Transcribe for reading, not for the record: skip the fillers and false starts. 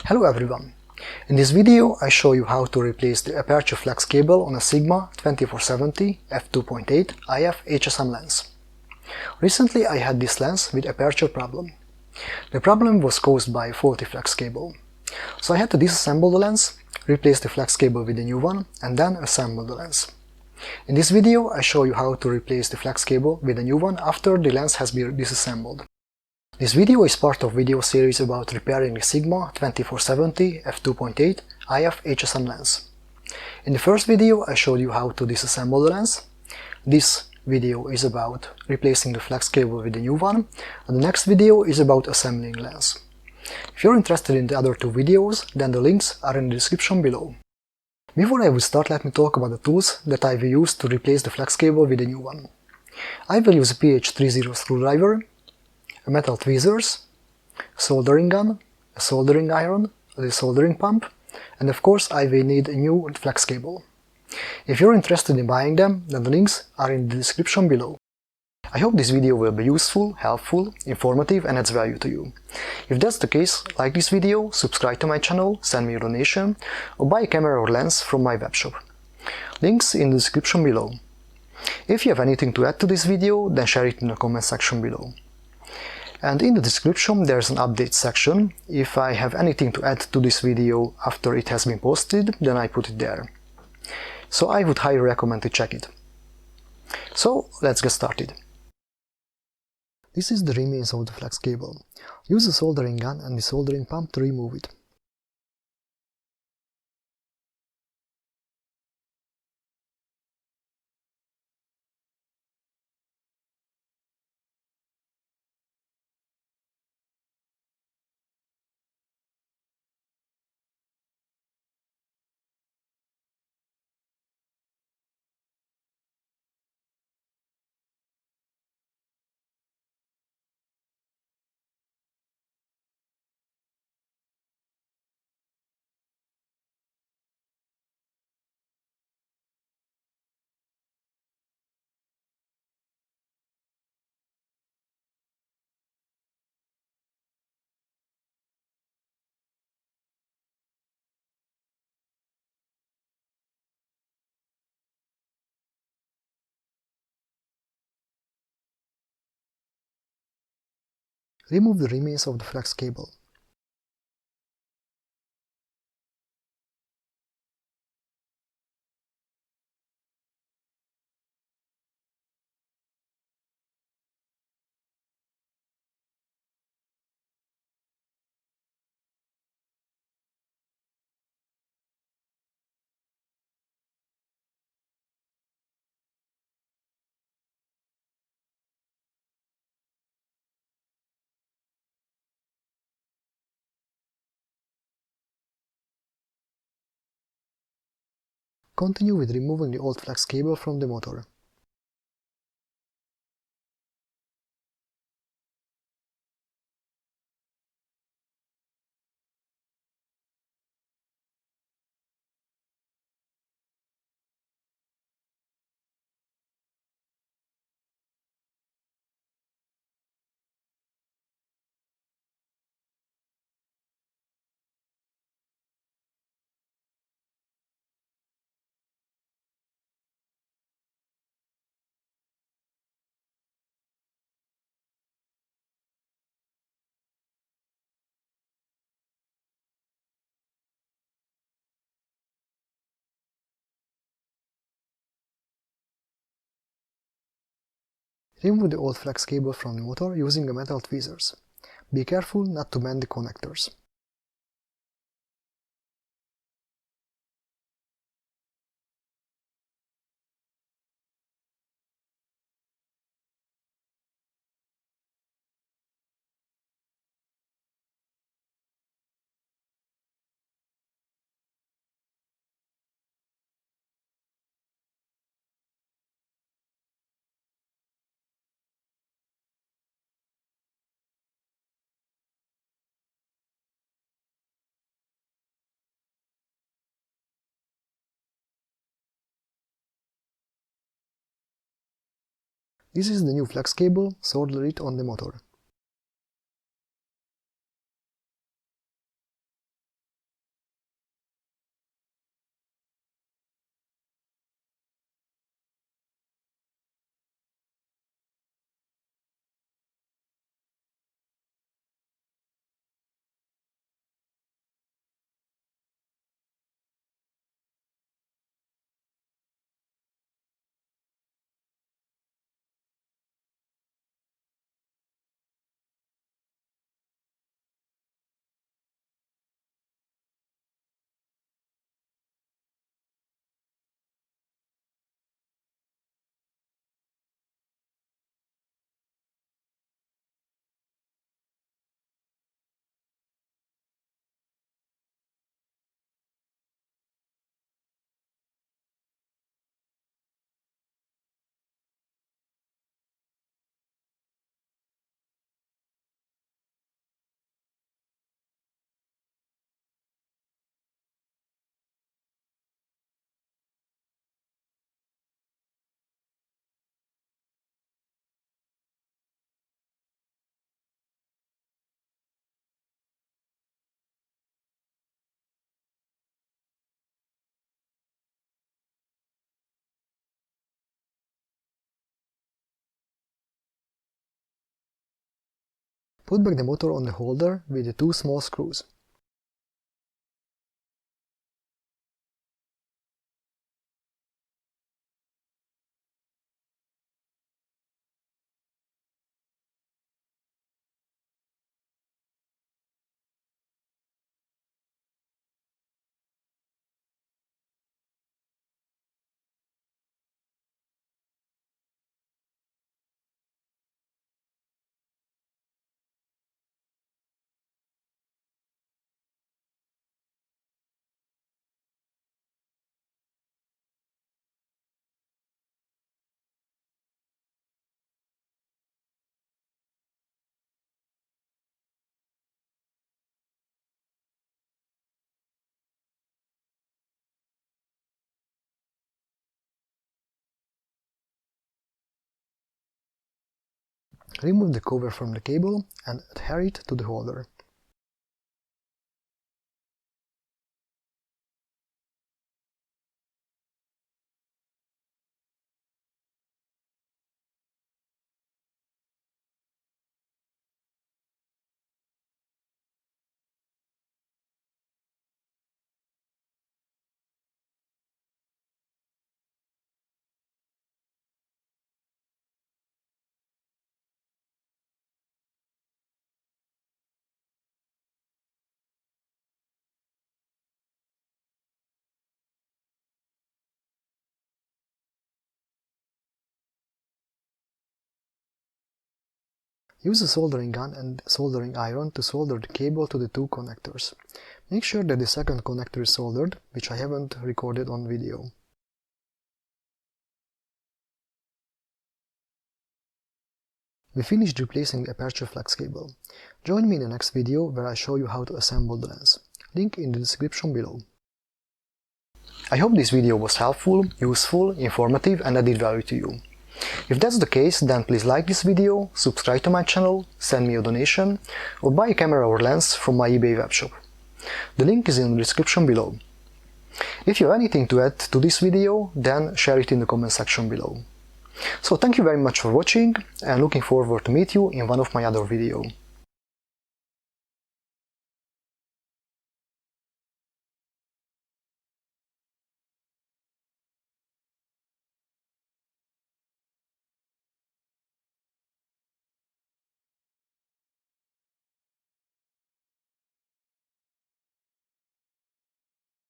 Hello everyone! In this video I show you how to replace the aperture flex cable on a Sigma 2470 f2.8 IF HSM lens. Recently I had this lens with aperture problem. The problem was caused by a faulty flex cable. So I had to disassemble the lens, replace the flex cable with a new one, and then assemble the lens. In this video I show you how to replace the flex cable with a new one after the lens has been disassembled. This video is part of video series about repairing the Sigma 2470 f2.8 IF HSM lens. In the first video I showed you how to disassemble the lens. This video is about replacing the flex cable with a new one, and the next video is about assembling the lens. If you're interested in the other two videos, then the links are in the description below. Before I will start, let me talk about the tools that I will use to replace the flex cable with a new one. I will use a PH30 screwdriver, a metal tweezers, a soldering gun, a soldering iron, a soldering pump, and of course I will need a new flex cable. If you're interested in buying them, then the links are in the description below. I hope this video will be useful, helpful, informative and adds value to you. If that's the case, like this video, subscribe to my channel, send me a donation, or buy a camera or lens from my webshop. Links in the description below. If you have anything to add to this video, then share it in the comment section below. And in the description there's an update section. If I have anything to add to this video after it has been posted, then I put it there. So I would highly recommend to check it. So let's get started. This is the remains of the flex cable. Use the soldering gun and the soldering pump to remove it. Remove the remains of the flex cable. Continue with removing the old flex cable from the motor. Remove the old flex cable from the motor using a metal tweezers. Be careful not to bend the connectors. This is the new flex cable, solder it on the motor. Put back the motor on the holder with the two small screws. Remove the cover from the cable and adhere it to the holder. Use a soldering gun and soldering iron to solder the cable to the two connectors. Make sure that the second connector is soldered, which I haven't recorded on video. We finished replacing the aperture flex cable. Join me in the next video where I show you how to assemble the lens. Link in the description below. I hope this video was helpful, useful, informative and added value to you. If that's the case, then please like this video, subscribe to my channel, send me a donation, or buy a camera or lens from my eBay webshop. The link is in the description below. If you have anything to add to this video, then share it in the comment section below. So thank you very much for watching, and looking forward to meet you in one of my other videos.